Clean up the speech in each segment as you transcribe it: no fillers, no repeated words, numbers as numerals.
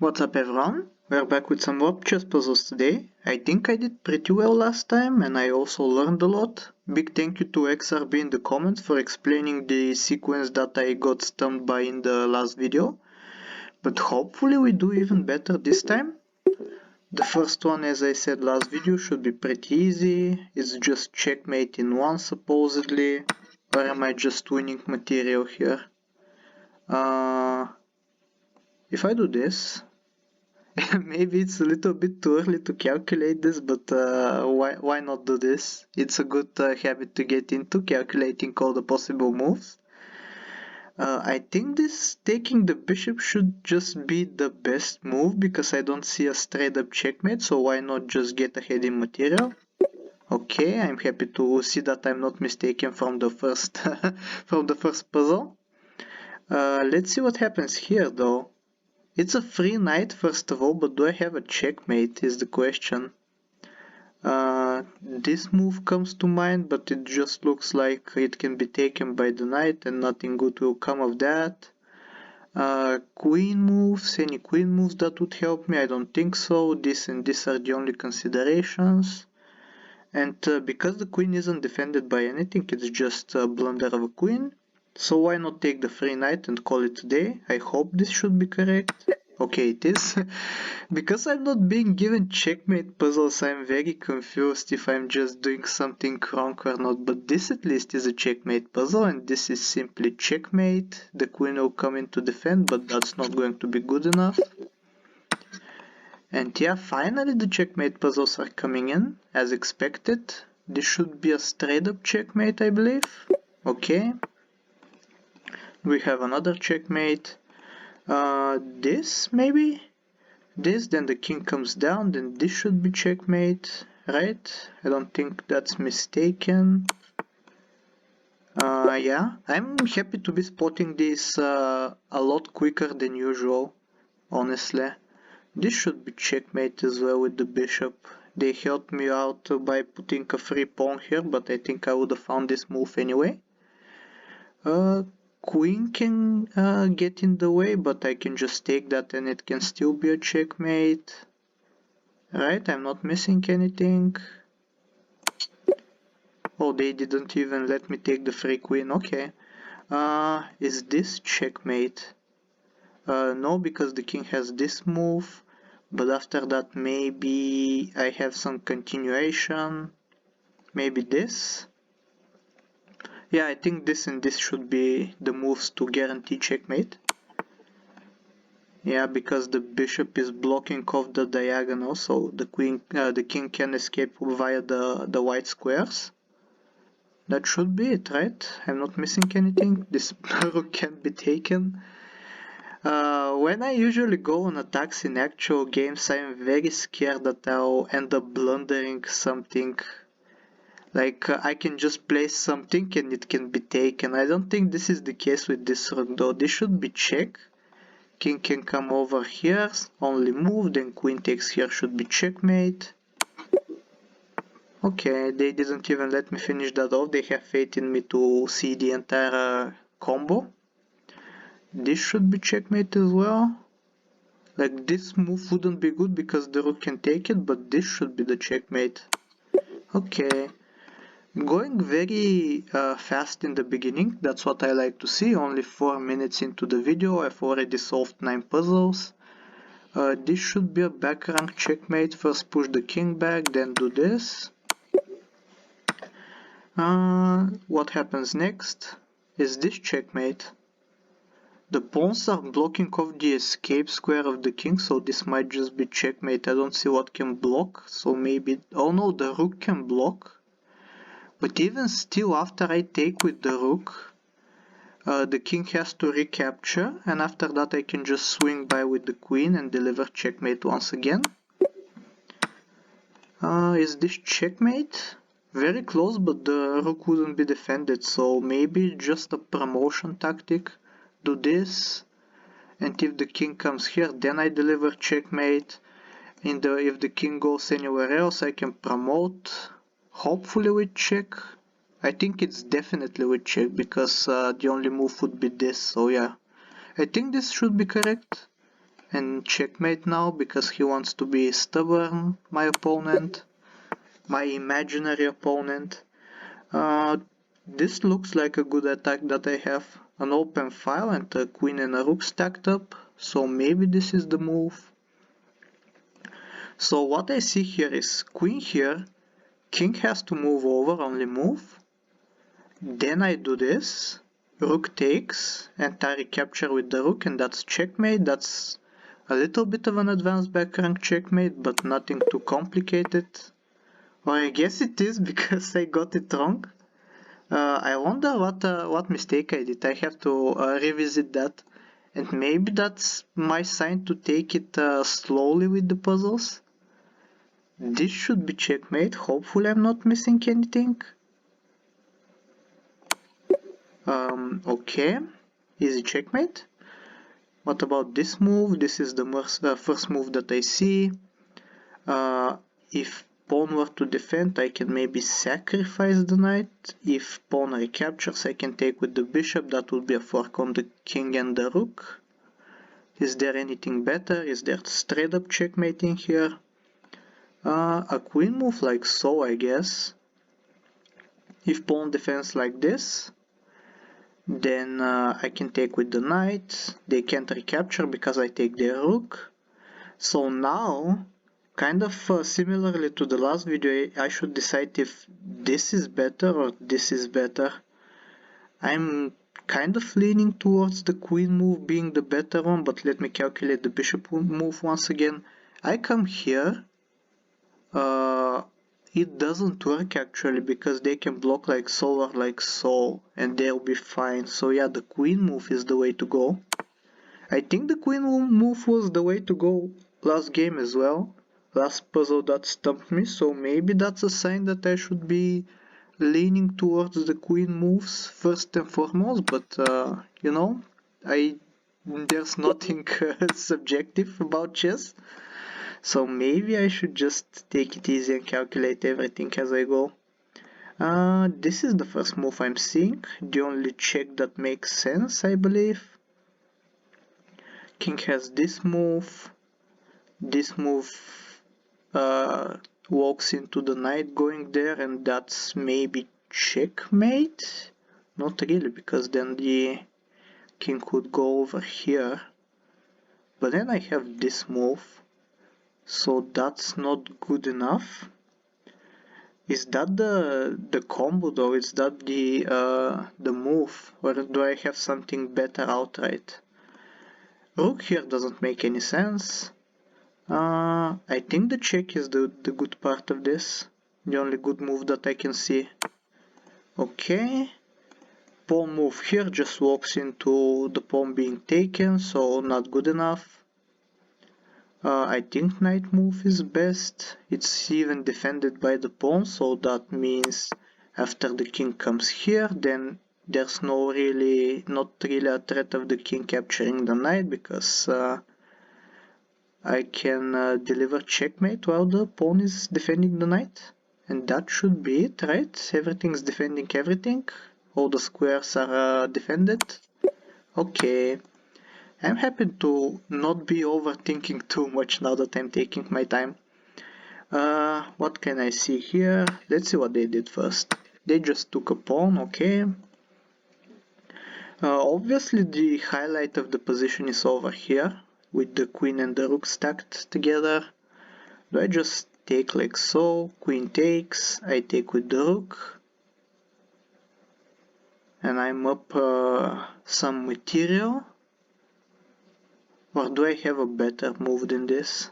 What's up everyone? We're back with some more chess puzzles today. I think I did pretty well last time and I also learned a lot. Big thank you to XRB in the comments for explaining the sequence that I got stumped by in the last video. But hopefully we do even better this time. The first one, as I said last video, should be pretty easy. It's just checkmate in one supposedly. Or am I just winning material here? If I do this, maybe it's a little bit too early to calculate this, but why not do this? It's a good habit to get into, calculating all the possible moves. I think this taking the bishop should just be the best move because I don't see a straight up checkmate, so why not just get ahead in material? Okay, I'm happy to see that I'm not mistaken from the first from the first puzzle. Let's see what happens here though. It's a free knight first of all, but do I have a checkmate is the question. This move comes to mind, but it just looks like it can be taken by the knight and nothing good will come of that. Queen moves, any queen moves that would help me? I don't think so. This and this are the only considerations. And because the queen isn't defended by anything, it's just a blunder of a queen. So why not take the free knight and call it a day? I hope this should be correct. Okay, it is. Because I'm not being given checkmate puzzles, I'm very confused if I'm just doing something wrong or not. But this at least is a checkmate puzzle and this is simply checkmate. The queen will come in to defend, but that's not going to be good enough. And yeah, finally the checkmate puzzles are coming in, as expected. This should be a straight up checkmate, I believe. Okay. We have another checkmate. This maybe? This, then the king comes down, then this should be checkmate, right? I don't think that's mistaken. Yeah, I'm happy to be spotting this a lot quicker than usual, honestly. This should be checkmate as well with the bishop. They helped me out by putting a free pawn here, but I think I would have found this move anyway. Queen can get in the way, but I can just take that and it can still be a checkmate. Right, I'm not missing anything. Oh, they didn't even let me take the free queen, okay. Is this checkmate? No, because the king has this move, but after that maybe I have some continuation. Maybe this? Yeah, I think this and this should be the moves to guarantee checkmate. Yeah, because the bishop is blocking off the diagonal, so the king can escape via the white squares. That should be it, right? I'm not missing anything. This rook can be taken. When I usually go on attacks in actual games, I'm very scared that I'll end up blundering something. Like I can just place something and it can be taken. I don't think this is the case with this rook though. This should be check. King can come over here, only move, then queen takes here should be checkmate. Okay, they didn't even let me finish that off. They have faith in me to see the entire combo. This should be checkmate as well. Like this move wouldn't be good because the rook can take it, but this should be the checkmate. Okay. Going very fast in the beginning, that's what I like to see. Only 4 minutes into the video, I've already solved 9 puzzles. This should be a back rank checkmate. First push the king back, then do this. What happens next? Is this checkmate? The pawns are blocking off the escape square of the king, so this might just be checkmate. I don't see what can block, so maybe... Oh no, the rook can block. But even still, after I take with the rook, the king has to recapture, and after that I can just swing by with the queen and deliver checkmate once again. Is this checkmate? Very close, but the rook wouldn't be defended, so maybe just a promotion tactic. Do this, and if the king comes here, then I deliver checkmate. If the king goes anywhere else, I can promote. Hopefully with check. I think it's definitely with check because the only move would be this, so yeah. I think this should be correct. and checkmate now because he wants to be stubborn, my opponent, my imaginary opponent. This looks like a good attack that I have an open file and a queen and a rook stacked up, so maybe this is the move. So what I see here is queen here, king has to move over, only move. Then I do this, rook takes, and I recapture with the rook, and that's checkmate. That's a little bit of an advanced back rank checkmate, but nothing too complicated. Or I guess it is because I got it wrong. I wonder what mistake I did. I have to revisit that. And maybe that's my sign to take it slowly with the puzzles. This should be checkmate. Hopefully I'm not missing anything. Okay, easy checkmate. What about this move? This is the first move that I see. If pawn were to defend, I can maybe sacrifice the knight. If pawn recaptures, I can take with the bishop. That would be a fork on the king and the rook. Is there anything better? Is there straight up checkmating here? A queen move like so, I guess. If pawn defends like this, then I can take with the knight. They can't recapture because I take their rook. So now, kind of similarly to the last video, I should decide if this is better or this is better. I'm kind of leaning towards the queen move being the better one, but let me calculate the bishop move once again. I come here. It doesn't work actually because they can block like so or like so and they'll be fine. So yeah, the queen move is the way to go. I think the queen move was the way to go last game as well. Last puzzle that stumped me, so maybe that's a sign that I should be leaning towards the queen moves first and foremost, but you know, there's nothing subjective about chess. So maybe I should just take it easy and calculate everything as I go. This is the first move I'm seeing, the only check that makes sense, I believe. King has this move walks into the knight going there, and that's maybe checkmate? Not really, because then the king could go over here. But then I have this move. So that's not good enough. Is that the combo though? Is that the move, or do I have something better outright? Rook here doesn't make any sense. I think the check is the good part of this. The only good move that I can see. Okay. Pawn move here just walks into the pawn being taken, so not good enough. I think knight move is best. It's even defended by the pawn, so that means after the king comes here, then there's not really a threat of the king capturing the knight, because I can deliver checkmate while the pawn is defending the knight. And that should be it, right? Everything's defending everything. All the squares are defended. Okay. I'm happy to not be overthinking too much now that I'm taking my time. What can I see here? Let's see what they did first. They just took a pawn, okay. Obviously the highlight of the position is over here, with the queen and the rook stacked together. Do I just take like so? Queen takes, I take with the rook. And I'm up some material. Or do I have a better move than this?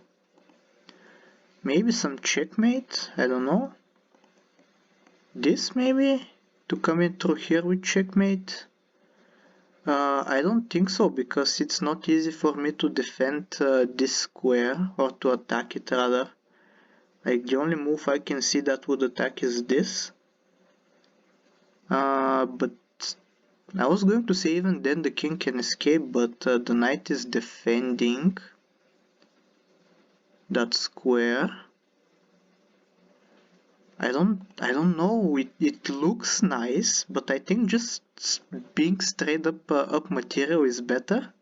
Maybe some checkmate? I don't know. This maybe? To come in through here with checkmate? I don't think so, because it's not easy for me to defend this square, or to attack it rather. Like the only move I can see that would attack is this. But I was going to say even then the king can escape, but the knight is defending that square. I don't know, it looks nice, but I think just being straight up material is better.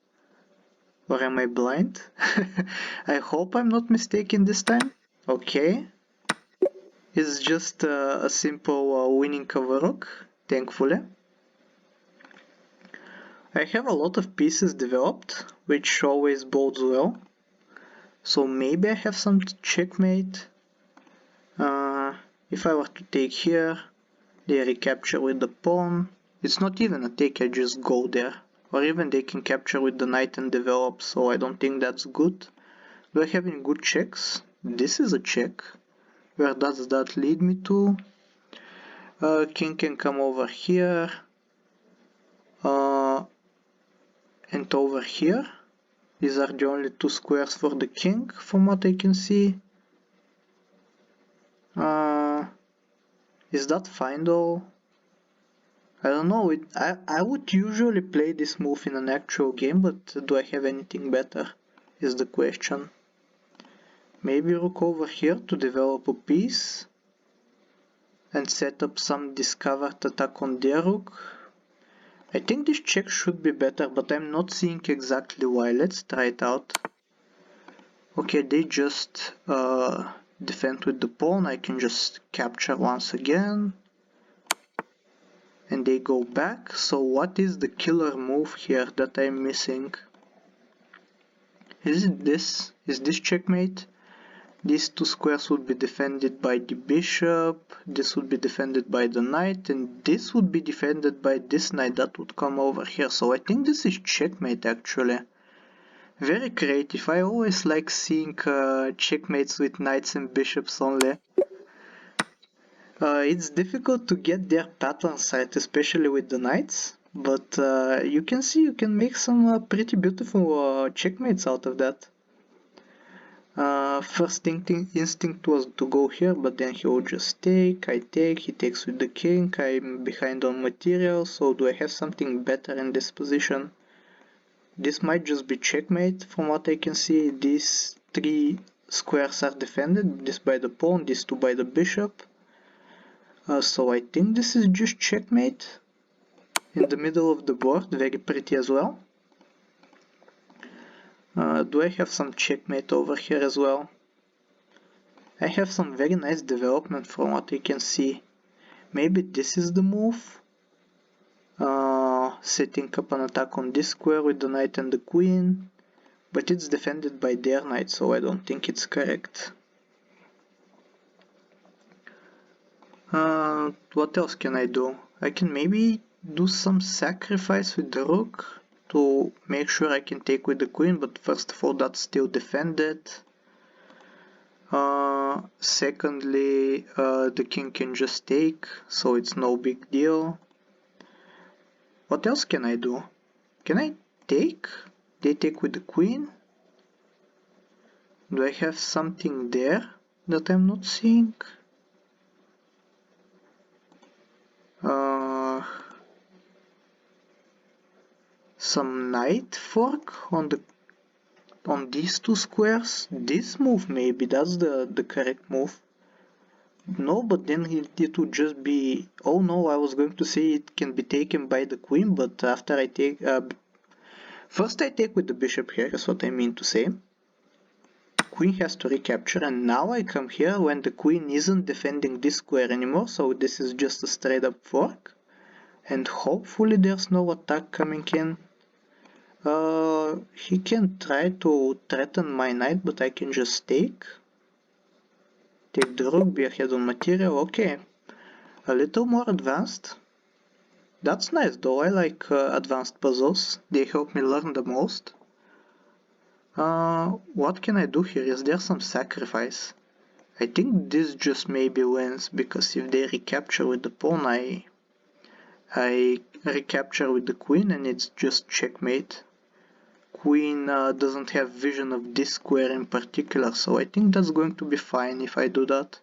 Or am I blind? I hope I'm not mistaken this time. Okay. It's just a simple winning cover rook, thankfully. I have a lot of pieces developed, which always bodes well. So maybe I have some checkmate. If I were to take here, they recapture with the pawn. It's not even a take, I just go there. Or even they can capture with the knight and develop, so I don't think that's good. Do I have any good checks? This is a check. Where does that lead me to? King can come over here. And over here. These are the only two squares for the king, from what I can see. Is that fine though? I don't know. I would usually play this move in an actual game, but do I have anything better? Is the question. Maybe rook over here to develop a piece and set up some discovered attack on their rook. I think this check should be better, but I'm not seeing exactly why. Let's try it out. Okay, they just defend with the pawn. I can just capture once again. And they go back. So what is the killer move here that I'm missing? Is it this? Is this checkmate? These two squares would be defended by the bishop, this would be defended by the knight, and this would be defended by this knight that would come over here. So I think this is checkmate actually. Very creative. I always like seeing checkmates with knights and bishops only. It's difficult to get their patterns right, especially with the knights, but you can see you can make some pretty beautiful checkmates out of that. First instinct was to go here, but then he will just take, I take, he takes with the king, I'm behind on material, so do I have something better in this position? This might just be checkmate from what I can see. These three squares are defended, this by the pawn, these two by the bishop. So I think this is just checkmate. In the middle of the board, very pretty as well. Do I have some checkmate over here as well? I have some very nice development from what I can see. Maybe this is the move. Setting up an attack on this square with the knight and the queen. But it's defended by their knight, so I don't think it's correct. What else can I do? I can maybe do some sacrifice with the rook to make sure I can take with the queen, but first of all that's still defended. Secondly, the king can just take, so it's no big deal. What else can I do? Can I take? They take with the queen? Do I have something there that I'm not seeing? Some knight fork on these two squares. This move maybe, that's the correct move. No, but then it would just be, oh no, I was going to say it can be taken by the queen, but after I take, first I take with the bishop here, is what I mean to say. Queen has to recapture, and now I come here when the queen isn't defending this square anymore, so this is just a straight up fork. And hopefully there's no attack coming in. He can try to threaten my knight, but I can just take. Take the rook, be ahead on material, okay. A little more advanced. That's nice though, I like advanced puzzles, they help me learn the most. What can I do here? Is there some sacrifice? I think this just maybe wins, because if they recapture with the pawn, I recapture with the queen and it's just checkmate. Queen doesn't have vision of this square in particular, so I think that's going to be fine if I do that.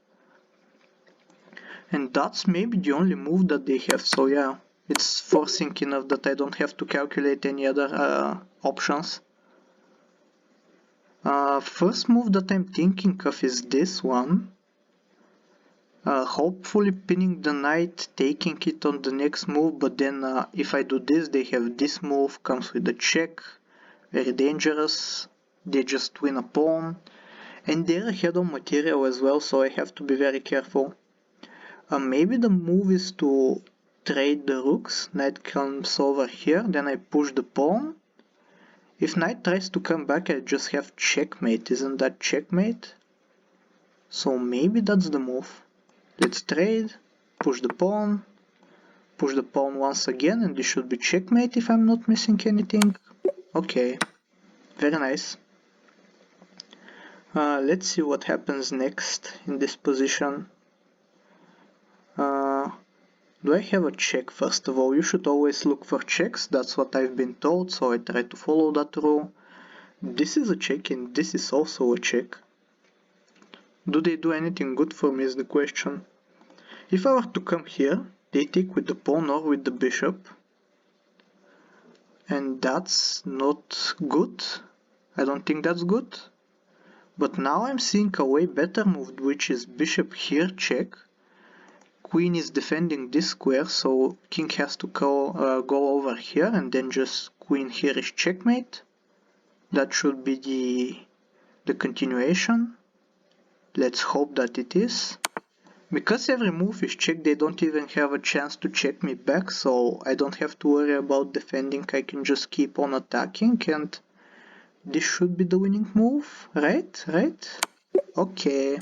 And that's maybe the only move that they have, so yeah, it's forcing enough that I don't have to calculate any other options. First move that I'm thinking of is this one. Hopefully pinning the knight, taking it on the next move, but then if I do this, they have this move, comes with a check, very dangerous. They just win a pawn, and they're ahead on material as well, so I have to be very careful. Maybe the move is to trade the rooks. Knight comes over here, then I push the pawn. If knight tries to come back, I just have checkmate. Isn't that checkmate? So maybe that's the move. Let's trade, push the pawn once again, and this should be checkmate if I'm not missing anything. Okay, very nice. Let's see what happens next in this position. Do I have a check first of all? You should always look for checks, that's what I've been told, so I try to follow that rule. This is a check and this is also a check. Do they do anything good for me is the question. If I were to come here, they take with the pawn or with the bishop. And that's not good. I don't think that's good. But now I'm seeing a way better move, which is bishop here, check. Queen is defending this square, so king has to go over here, and then just queen here is checkmate. That should be the continuation. Let's hope that it is. Because every move is check, they don't even have a chance to check me back, so I don't have to worry about defending. I can just keep on attacking, and this should be the winning move, right? Okay.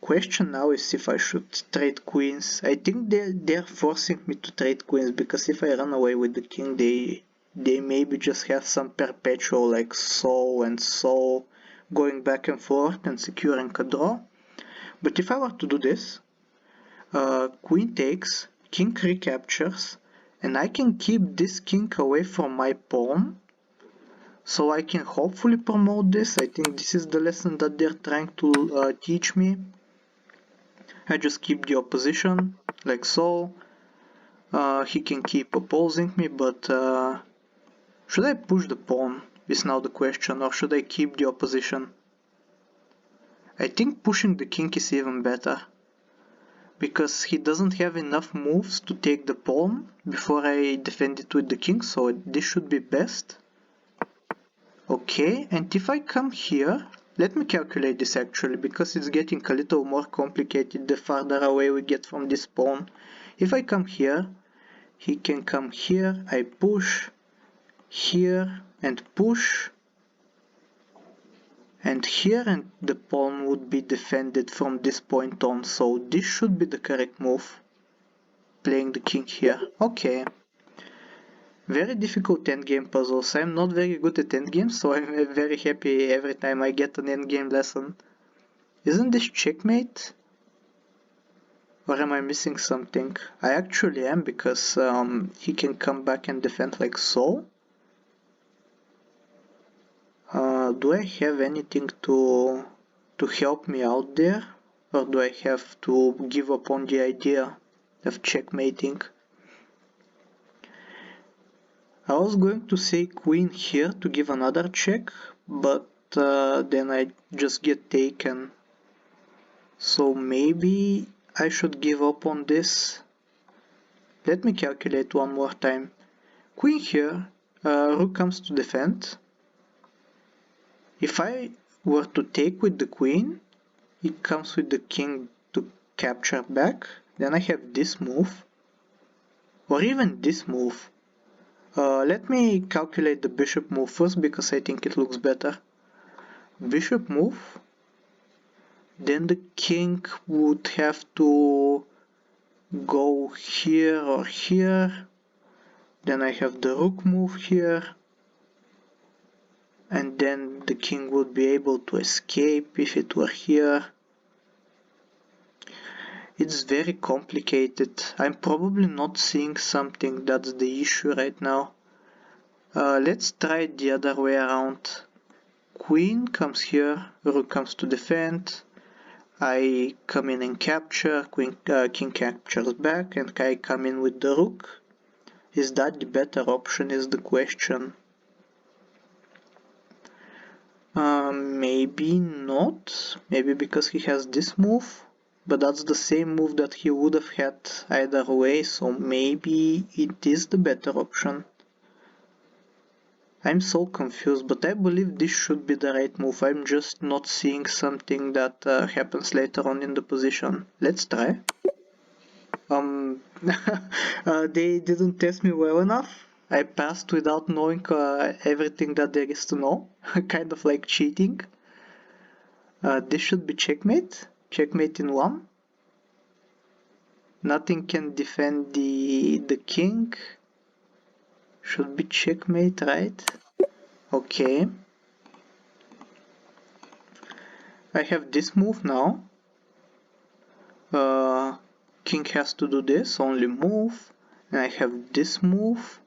Question now is if I should trade queens. I think they're forcing me to trade queens, because if I run away with the king, they maybe just have some perpetual like so and so going back and forth and securing a draw. But if I were to do this, queen takes, king recaptures, and I can keep this king away from my pawn, so I can hopefully promote this. I think this is the lesson that they're trying to teach me. I just keep the opposition, like so. He can keep opposing me, but should I push the pawn is now the question, or should I keep the opposition? I think pushing the king is even better, because he doesn't have enough moves to take the pawn before I defend it with the king, so this should be best. Okay, and if I come here, let me calculate this actually, because it's getting a little more complicated the farther away we get from this pawn. If I come here, he can come here, I push, here, and push, and here, and the pawn would be defended from this point on, so this should be the correct move, playing the king here. Okay. Very difficult endgame puzzles. I'm not very good at endgames, so I'm very happy every time I get an endgame lesson. Isn't this checkmate? Or am I missing something? I actually am, because he can come back and defend like so. Do I have anything to help me out there? Or do I have to give up on the idea of checkmating? I was going to say queen here to give another check, but then I just get taken. So maybe I should give up on this. Let me calculate one more time. Queen here, rook comes to defend. If I were to take with the queen, it comes with the king to capture back. Then I have this move, or even this move. Let me calculate the bishop move first, because I think it looks better. Bishop move, then the king would have to go here or here, then I have the rook move here, and then the king would be able to escape if it were here. It's very complicated. I'm probably not seeing something, that's the issue right now. Let's try it the other way around. Queen comes here, rook comes to defend, I come in and capture, king captures back, and I come in with the rook. Is that the better option is the question. Maybe not, maybe because he has this move. but that's the same move that he would have had either way, so maybe it is the better option. I'm so confused, but I believe this should be the right move. I'm just not seeing something that happens later on in the position. Let's try. They didn't test me well enough. I passed without knowing everything that there is to know. Kind of like cheating. This should be checkmate. Checkmate in one. Nothing can defend the king. Should be checkmate, right? Okay. I have this move now. King has to do this, only move. And I have this move.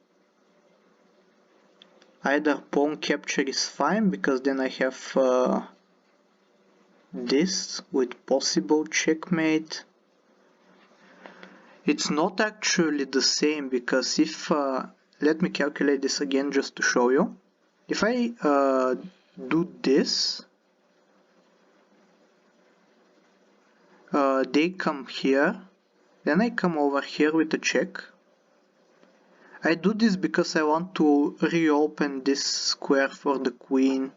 Either pawn capture is fine, because then I have this with possible checkmate. It's not actually the same, because if let me calculate this again just to show you. If I do this, they come here, then I come over here with a check. I do this because I want to reopen this square for the queen.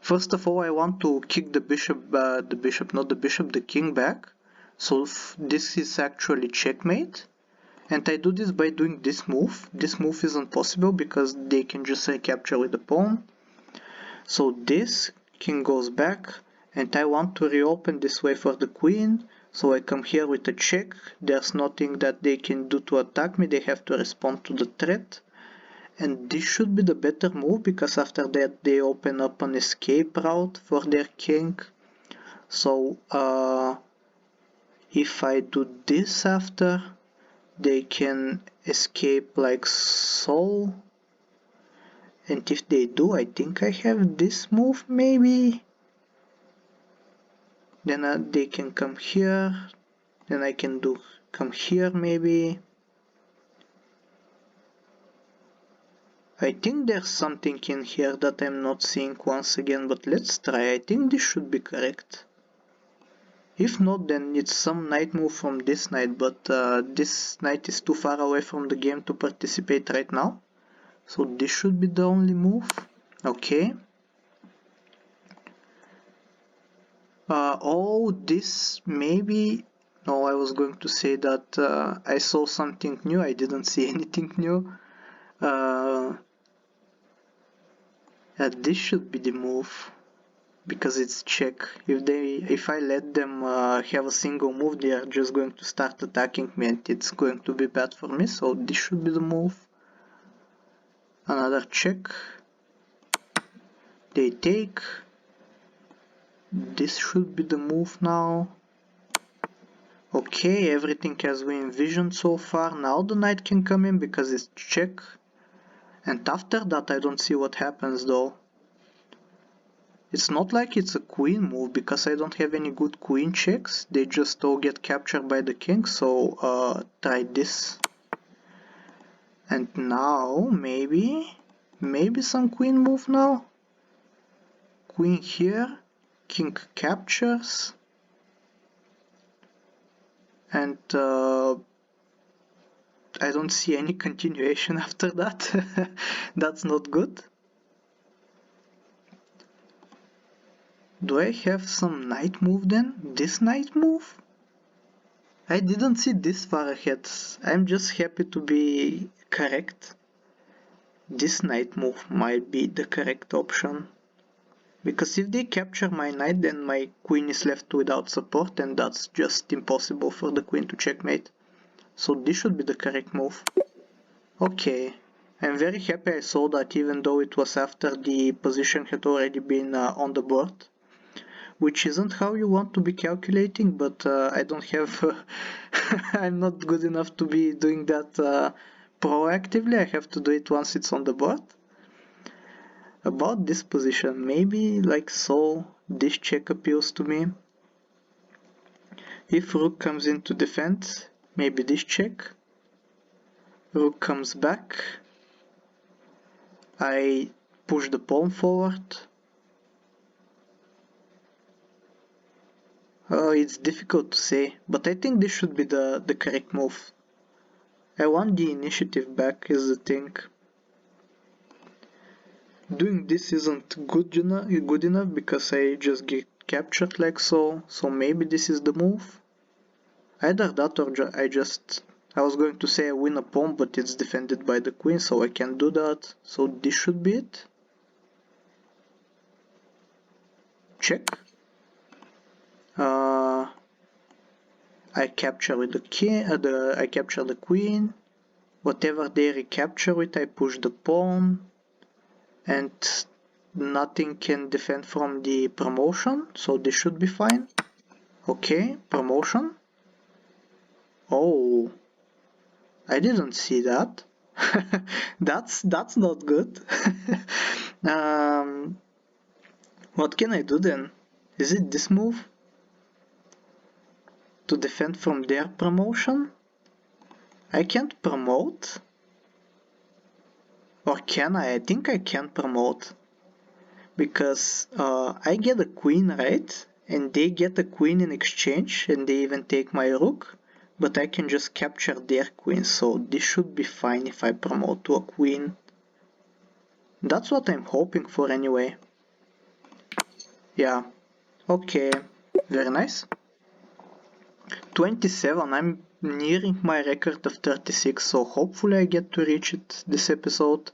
First of all, I want to kick the king back. So this is actually checkmate. And I do this by doing this move. This move isn't possible because they can just recapture with the pawn. So this king goes back, and I want to reopen this way for the queen. So I come here with a check. There's nothing that they can do to attack me. They have to respond to the threat. And this should be the better move, because after that they open up an escape route for their king. So if I do this after, they can escape like so. And if they do, I think I have this move maybe. Then they can come here. Then I can come here maybe. I think there's something in here that I'm not seeing once again, but let's try. I think this should be correct. If not, then it's some knight move from this knight, but this knight is too far away from the game to participate right now. So this should be the only move. Okay. Oh, this maybe... No, I was going to say that I saw something new. I didn't see anything new. This should be the move, because it's check. If I let them have a single move, they are just going to start attacking me, and it's going to be bad for me. So this should be the move. Another check. They take. This should be the move now. Okay, everything as we envisioned so far. Now the knight can come in because it's check. And after that I don't see what happens though. It's not like it's a queen move, because I don't have any good queen checks. They just all get captured by the king, so try this. And now maybe some queen move now. Queen here, king captures. And I don't see any continuation after that. That's not good. Do I have some knight move then? This knight move? I didn't see this far ahead. I'm just happy to be correct. This knight move might be the correct option. Because if they capture my knight, then my queen is left without support, and that's just impossible for the queen to checkmate. So this should be the correct move. Okay, I'm very happy I saw that, even though it was after the position had already been on the board. Which isn't how you want to be calculating, but I don't have... I'm not good enough to be doing that proactively. I have to do it once it's on the board. About this position, maybe like so, this check appeals to me. If rook comes in to defend, maybe this check. Rook comes back. I push the pawn forward. It's difficult to say, but I think this should be the correct move. I want the initiative back is the thing. Doing this isn't good enough because I just get captured like so maybe this is the move. Either that or I was going to say I win a pawn, but it's defended by the queen, so I can't do that. So this should be it. Check. I capture with the king. I capture the queen. Whatever they recapture with, I push the pawn, and nothing can defend from the promotion. So this should be fine. Okay, promotion. Oh, I didn't see that. That's not good. What can I do then? Is it this move? To defend from their promotion? I can't promote? Or can I? I think I can promote. Because I get a queen, right? And they get a queen in exchange, and they even take my rook. But I can just capture their queen, so this should be fine if I promote to a queen. That's what I'm hoping for anyway. Yeah, okay, very nice. 27, I'm nearing my record of 36, so hopefully I get to reach it this episode.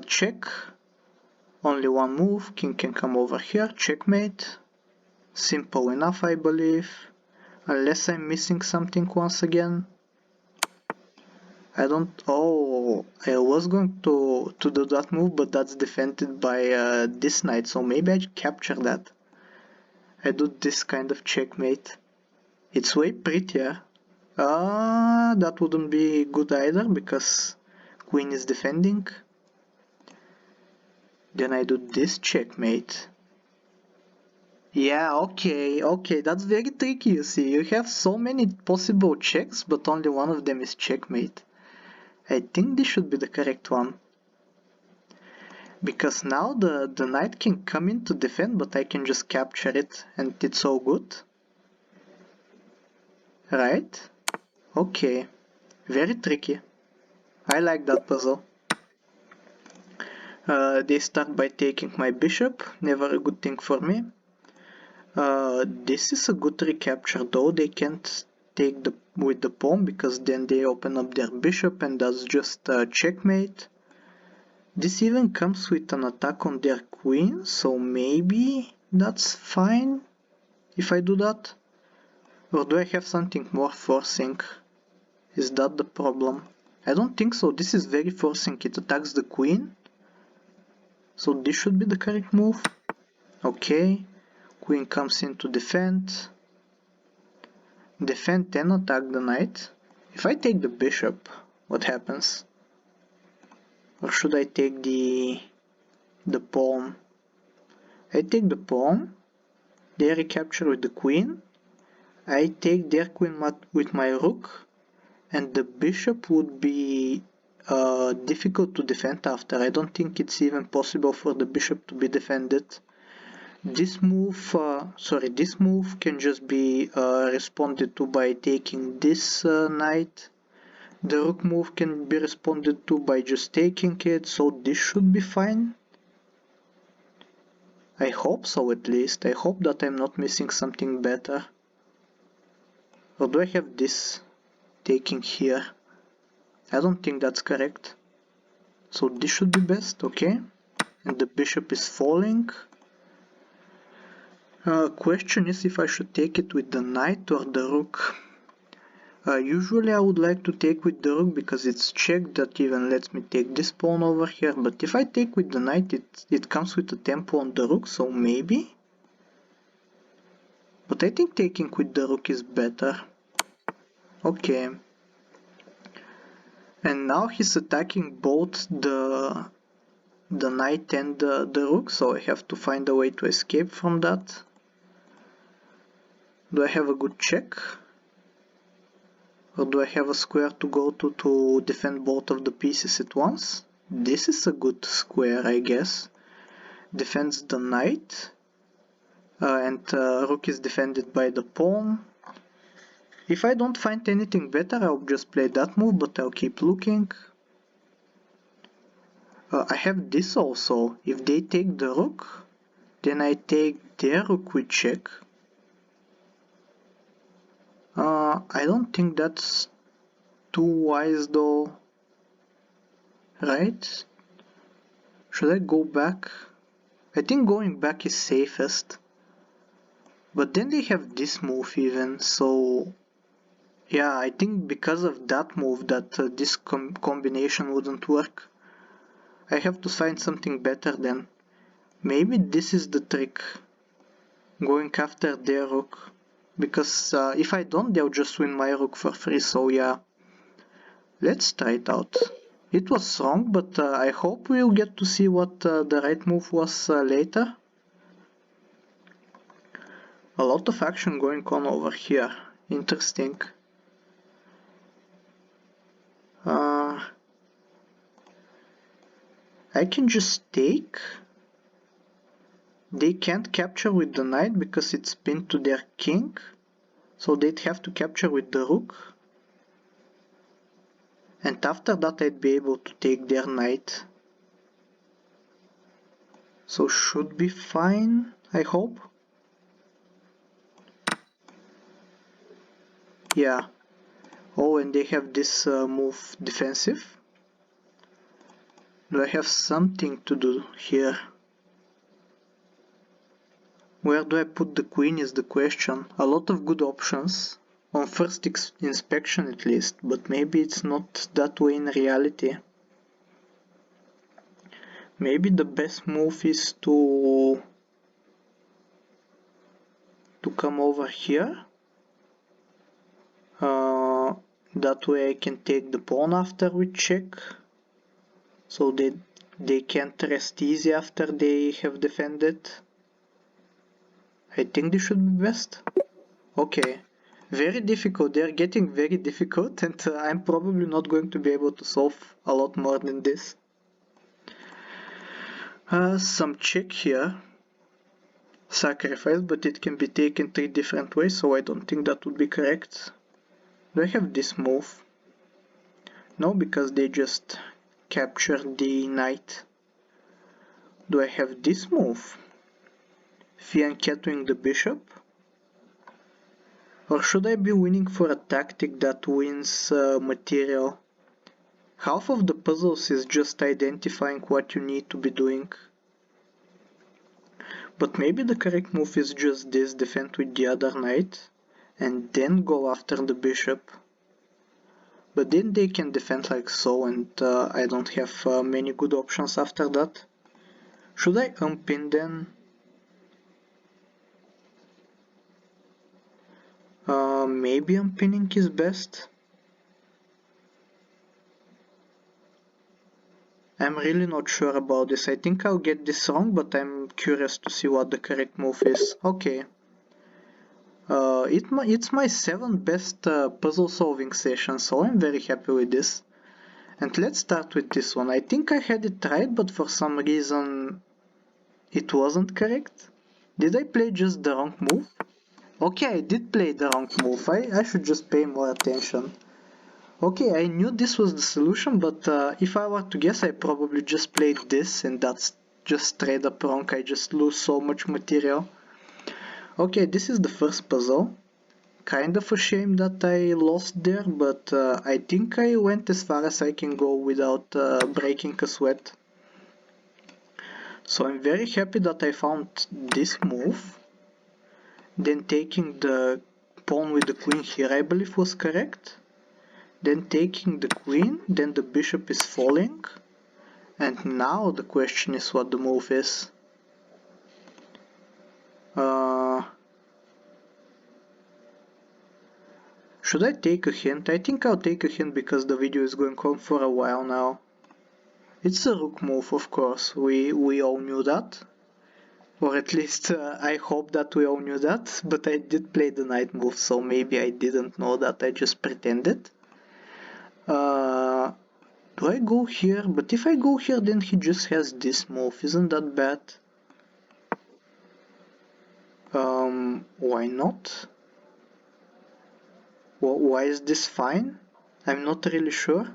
Check, only one move, king can come over here, checkmate. Simple enough, I believe, unless I'm missing something once again. I was going to do that move, but that's defended by this knight, so maybe I capture that. I do this kind of checkmate. It's way prettier. That wouldn't be good either, because queen is defending. Then I do this checkmate. Yeah, okay, that's very tricky, you see. You have so many possible checks, but only one of them is checkmate. I think this should be the correct one. Because now the knight can come in to defend, but I can just capture it, and it's all good. Right? Okay. Very tricky. I like that puzzle. They start by taking my bishop, never a good thing for me. This is a good recapture though, they can't take with the pawn because then they open up their bishop and that's just checkmate. This even comes with an attack on their queen, so maybe that's fine if I do that. Or do I have something more forcing? Is that the problem? I don't think so, this is very forcing, it attacks the queen. So this should be the correct move. Okay, queen comes in to defend. Defend and attack the knight. If I take the bishop, what happens? Or should I take the pawn? I take the pawn. They recapture with the queen. I take their queen with my rook. And the bishop would be difficult to defend after. I don't think it's even possible for the bishop to be defended. This move can just be responded to by taking this knight. The rook move can be responded to by just taking it, so this should be fine. I hope so at least. I hope that I'm not missing something better. Or do I have this taking here? I don't think that's correct. So this should be best, okay? And the bishop is falling. Question is if I should take it with the knight or the rook. Usually I would like to take with the rook because it's checked, that even lets me take this pawn over here, but if I take with the knight it comes with a tempo on the rook, so maybe? But I think taking with the rook is better. Okay. And now he's attacking both the knight and the rook, so I have to find a way to escape from that. Do I have a good check? Or do I have a square to go to defend both of the pieces at once? This is a good square, I guess. Defends the knight. and rook is defended by the pawn. If I don't find anything better, I'll just play that move, but I'll keep looking. I have this also. If they take the rook, then I take their rook with check. I don't think that's too wise though, right? Should I go back? I think going back is safest. But then they have this move even, so yeah, I think because of that move that this combination wouldn't work. I have to find something better then. Maybe this is the trick, going after their rook, because if I don't, they'll just win my rook for free, so yeah. Let's try it out. It was wrong, but I hope we'll get to see what the right move was later. A lot of action going on over here. Interesting. I can just take. They can't capture with the knight because it's pinned to their king, so they'd have to capture with the rook. And after that I'd be able to take their knight. So should be fine, I hope. Yeah. Oh, and they have this move defensive. Do I have something to do here? Where do I put the queen is the question. A lot of good options, on first inspection at least, but maybe it's not that way in reality. Maybe the best move is to come over here. That way I can take the pawn after we check, so they can't rest easy after they have defended. I think this should be best. Okay, very difficult. They're getting very difficult, and I'm probably not going to be able to solve a lot more than this. Some check here. Sacrifice, but it can be taken 3 different ways, so I don't think that would be correct. Do I have this move? No, because they just captured the knight. Do I have this move? Fianchettoing the bishop? Or should I be winning for a tactic that wins material? Half of the puzzles is just identifying what you need to be doing. But maybe the correct move is just this, defend with the other knight, and then go after the bishop. But then they can defend like so, and I don't have many good options after that. Should I unpin then? Maybe unpinning is best. I'm really not sure about this. I think I'll get this wrong, but I'm curious to see what the correct move is. Okay. It's my 7th best puzzle solving session, so I'm very happy with this. And let's start with this one. I think I had it right, but for some reason it wasn't correct. Did I play just the wrong move? Okay, I did play the wrong move. I should just pay more attention. Okay, I knew this was the solution, but if I were to guess, I probably just played this, and that's just straight up wrong. I just lose so much material. Okay, this is the first puzzle. Kind of a shame that I lost there, but I think I went as far as I can go without breaking a sweat. So I'm very happy that I found this move. Then taking the pawn with the queen here, I believe was correct. Then taking the queen, then the bishop is falling. And now the question is what the move is. Should I take a hint? I think I'll take a hint because the video is going on for a while now. It's a rook move, of course, we all knew that. Or at least I hope that we all knew that, but I did play the knight move, so maybe I didn't know that, I just pretended. Do I go here? But if I go here, then he just has this move, isn't that bad? Why not? Why is this fine? I'm not really sure.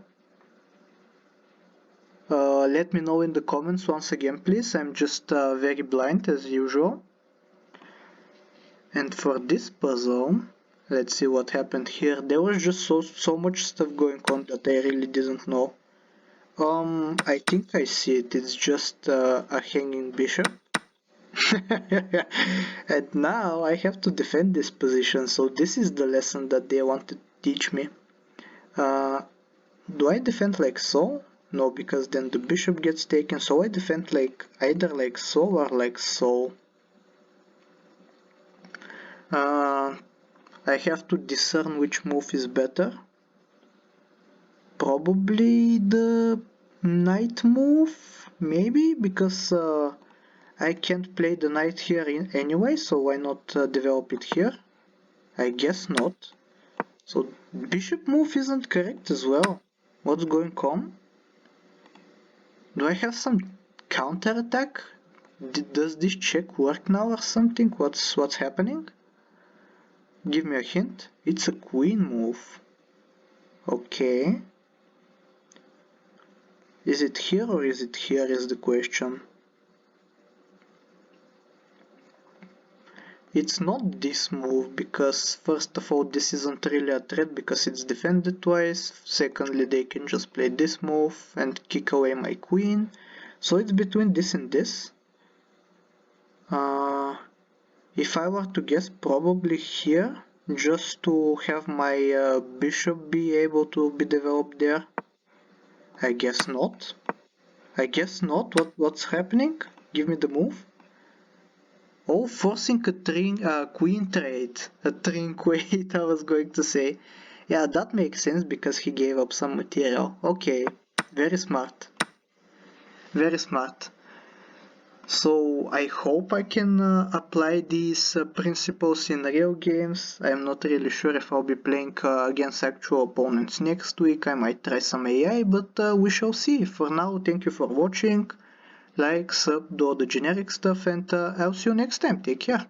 Let me know in the comments once again, please. I'm just very blind as usual. And for this puzzle, let's see what happened here. There was just so much stuff going on that I really didn't know. I think I see it. It's just a hanging bishop. And now I have to defend this position, so this is the lesson that they want to teach me. Do I defend like so? No, because then the bishop gets taken, so I defend like either like so or like so. I have to discern which move is better. Probably the knight move, maybe, because I can't play the knight here anyway, so why not develop it here? I guess not. So bishop move isn't correct as well. What's going on? Do I have some counter attack? Does this check work now or something? What's happening? Give me a hint. It's a queen move. Okay. Is it here or is it here is the question. It's not this move because first of all this isn't really a threat because it's defended twice. Secondly, they can just play this move and kick away my queen. So it's between this and this. If I were to guess, probably here, just to have my bishop be able to be developed there. I guess not. I guess not. What's happening? Give me the move. Oh, forcing a queen trade. A trinquate, I was going to say. Yeah, that makes sense because he gave up some material. Okay, very smart. Very smart. So I hope I can apply these principles in real games. I'm not really sure if I'll be playing against actual opponents next week. I might try some AI, but we shall see. For now, thank you for watching. Like, sub, do all the generic stuff, and I'll see you next time. Take care.